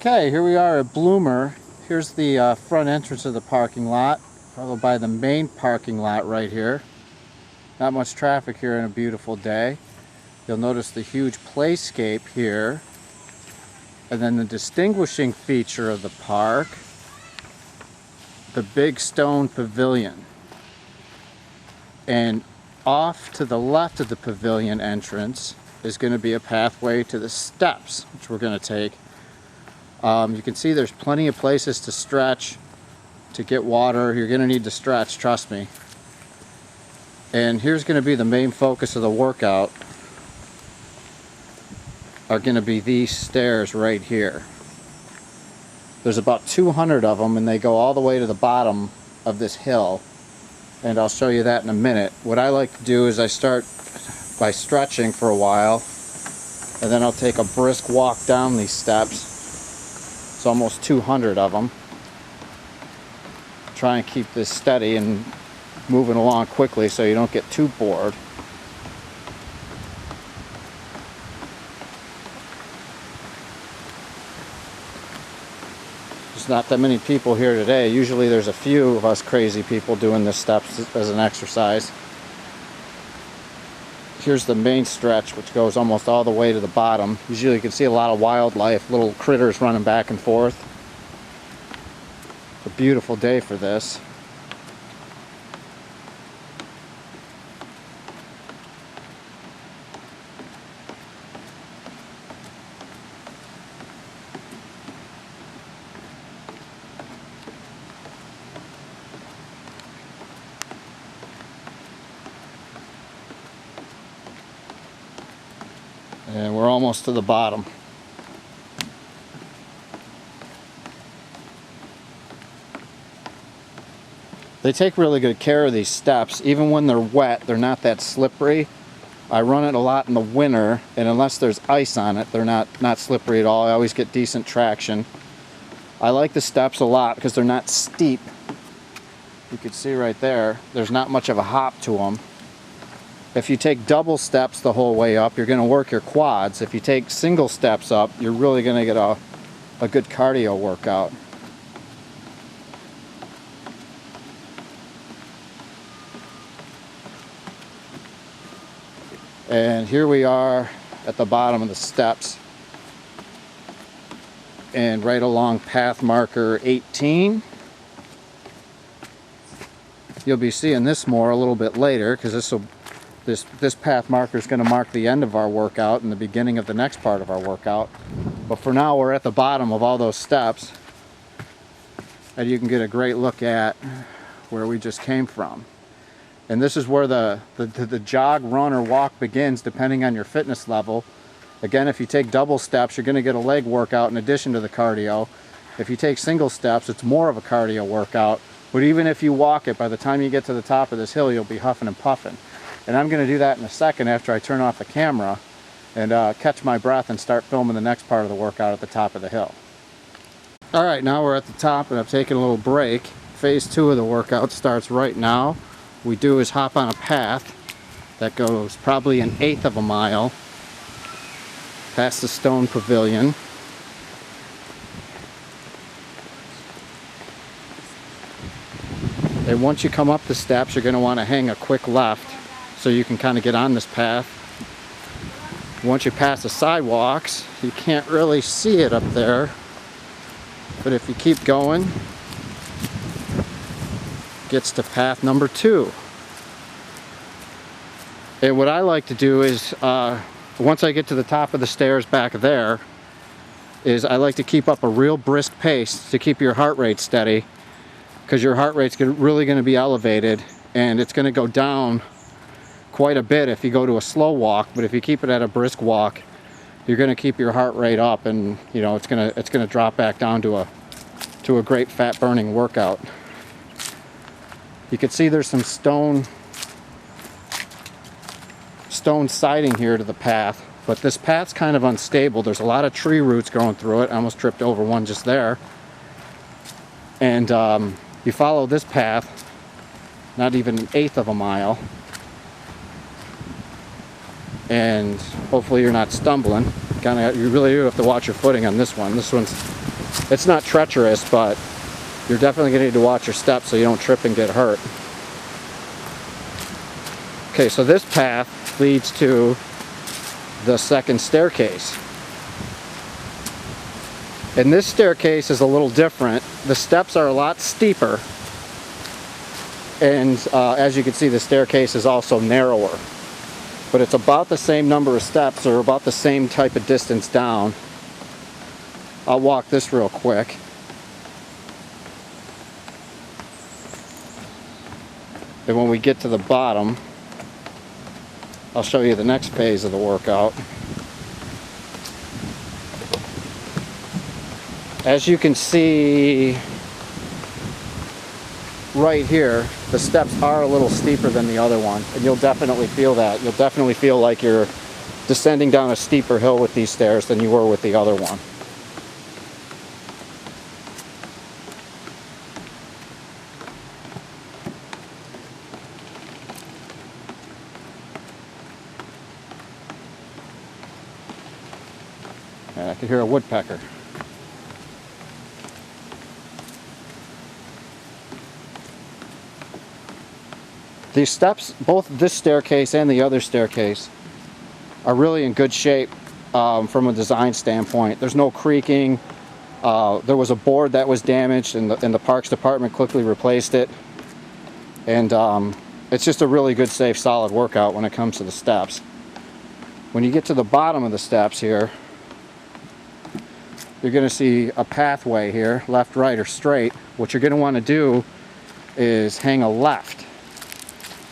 Okay, here we are at Bloomer. Here's the front entrance of the parking lot, followed by the main parking lot right here. Not much traffic here on a beautiful day. You'll notice the huge playscape here, and then the distinguishing feature of the park, the big stone pavilion. And off to the left of the pavilion entrance is going to be a pathway to the steps, which we're going to take. You can see there's plenty of places to stretch, to get water. You're going to need to stretch, trust me. And here's going to be the main focus of the workout, are going to be these stairs right here. There's about 200 of them, and they go all the way to the bottom of this hill, and I'll show you that in a minute. What I like to do is I start by stretching for a while, and then I'll take a brisk walk down these steps. It's almost 200 of them. Try and keep this steady and moving along quickly so you don't get too bored. There's not that many people here today. Usually there's a few of us crazy people doing this steps as an exercise. Here's the main stretch, which goes almost all the way to the bottom. Usually you can see a lot of wildlife, little critters running back and forth. It's a beautiful day for this. And we're almost to the bottom. They take really good care of these steps. Even when they're wet, they're not that slippery. I run it a lot in the winter, and unless there's ice on it, they're not slippery at all. I always get decent traction. I like the steps a lot because they're not steep. You can see right there, there's not much of a hop to them. If you take double steps the whole way up, you're going to work your quads. If you take single steps up, you're really going to get a good cardio workout. And here we are at the bottom of the steps. And right along path marker 18. You'll be seeing this more a little bit later, because this path marker is going to mark the end of our workout and the beginning of the next part of our workout. But for now, we're at the bottom of all those steps, and you can get a great look at where we just came from. And this is where the jog, run, or walk begins, depending on your fitness level. Again, if you take double steps, you're going to get a leg workout in addition to the cardio. If you take single steps, it's more of a cardio workout. But even if you walk it, by the time you get to the top of this hill, you'll be huffing and puffing. And I'm going to do that in a second after I turn off the camera and catch my breath and start filming the next part of the workout at the top of the hill. Alright, now we're at the top and I've taken a little break. Phase 2 of the workout starts right now. What we do is hop on a path that goes probably 1/8 of a mile past the stone pavilion. And once you come up the steps, you're going to want to hang a quick left so you can kind of get on this path. Once you pass the sidewalks, you can't really see it up there, but if you keep going, it gets to path number 2. And what I like to do is, once I get to the top of the stairs back there, is I like to keep up a real brisk pace to keep your heart rate steady, because your heart rate's really going to be elevated, and it's going to go down quite a bit if you go to a slow walk. But if you keep it at a brisk walk, you're going to keep your heart rate up, and you know it's going to drop back down to a great fat burning workout. You can see there's some stone siding here to the path, but this path's kind of unstable. There's a lot of tree roots growing through it. I almost tripped over one just there. And you follow this path, not even 1/8 of a mile, and hopefully you're not stumbling. You really do have to watch your footing on this one. This one's It's not treacherous, but you're definitely going to need to watch your steps so you don't trip and get hurt. Okay, so this path leads to the second staircase. And this staircase is a little different. The steps are a lot steeper. And as you can see, the staircase is also narrower. But it's about the same number of steps, or about the same type of distance down. I'll walk this real quick. And when we get to the bottom, I'll show you the next phase of the workout. As you can see right here, the steps are a little steeper than the other one, and you'll definitely feel that. You'll definitely feel like you're descending down a steeper hill with these stairs than you were with the other one. And I can hear a woodpecker. These steps, both this staircase and the other staircase, are really in good shape from a design standpoint. There's no creaking. There was a board that was damaged, and the Parks Department quickly replaced it. And it's just a really good, safe, solid workout when it comes to the steps. When you get to the bottom of the steps here, you're going to see a pathway here, left, right, or straight. What you're going to want to do is hang a left.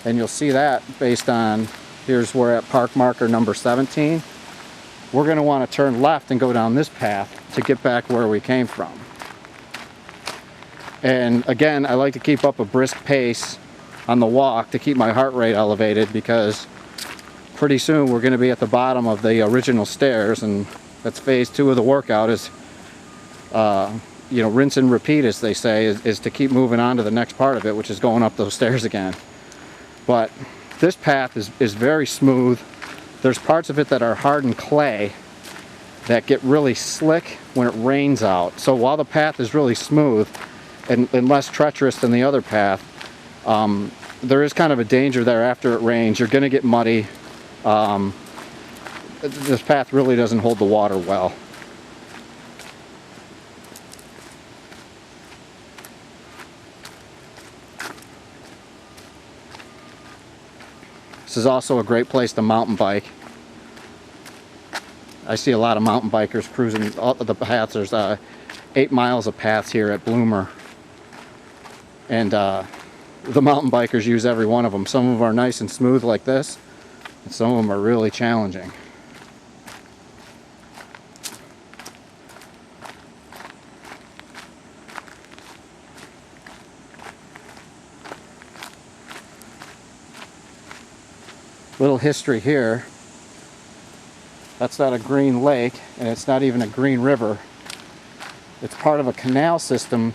And you'll see that based on, here's we're at park marker number 17. We're going to want to turn left and go down this path to get back where we came from. And again, I like to keep up a brisk pace on the walk to keep my heart rate elevated, because pretty soon we're going to be at the bottom of the original stairs, and that's phase 2 of the workout. Is you know, rinse and repeat, as they say, is to keep moving on to the next part of it, which is going up those stairs again. But this path is very smooth. There's parts of it that are hardened clay that get really slick when it rains out. So while the path is really smooth and less treacherous than the other path, there is kind of a danger there after it rains. You're going to get muddy. This path really doesn't hold the water well. This is also a great place to mountain bike. I see a lot of mountain bikers cruising all the paths. There's 8 miles of paths here at Bloomer. And the mountain bikers use every one of them. Some of them are nice and smooth like this, and some of them are really challenging. Little history here. That's not a green lake, and it's not even a green river. It's part of a canal system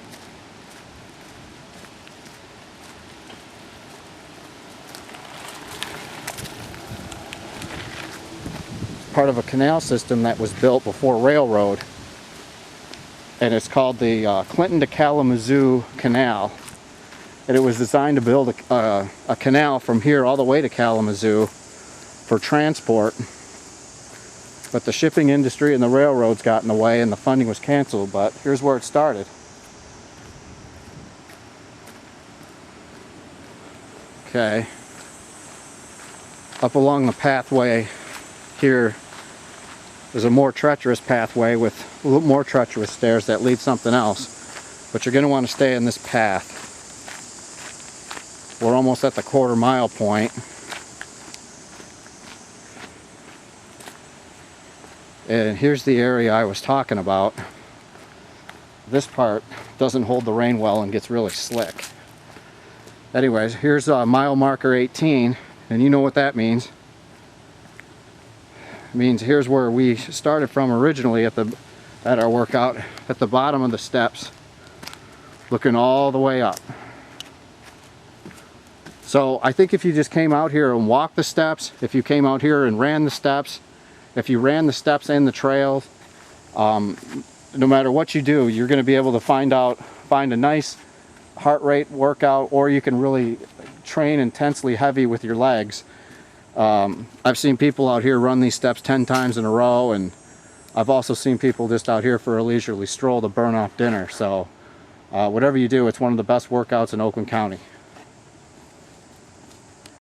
that was built before railroad, and it's called the Clinton to Kalamazoo Canal. And it was designed to build a canal from here all the way to Kalamazoo for transport. But the shipping industry and the railroads got in the way, and the funding was canceled. But here's where it started. Okay. Up along the pathway here, there's a more treacherous pathway with a little more treacherous stairs that lead something else. But you're going to want to stay in this path. We're almost at the quarter-mile point. And here's the area I was talking about. This part doesn't hold the rain well and gets really slick. Anyways, here's mile marker 18, and you know what that means. It means here's where we started from originally at our workout, at the bottom of the steps, looking all the way up. So I think if you just came out here and walked the steps, if you came out here and ran the steps, if you ran the steps and the trails, no matter what you do, you're going to be able to find a nice heart rate workout, or you can really train intensely heavy with your legs. I've seen people out here run these steps 10 times in a row, and I've also seen people just out here for a leisurely stroll to burn off dinner. So whatever you do, it's one of the best workouts in Oakland County.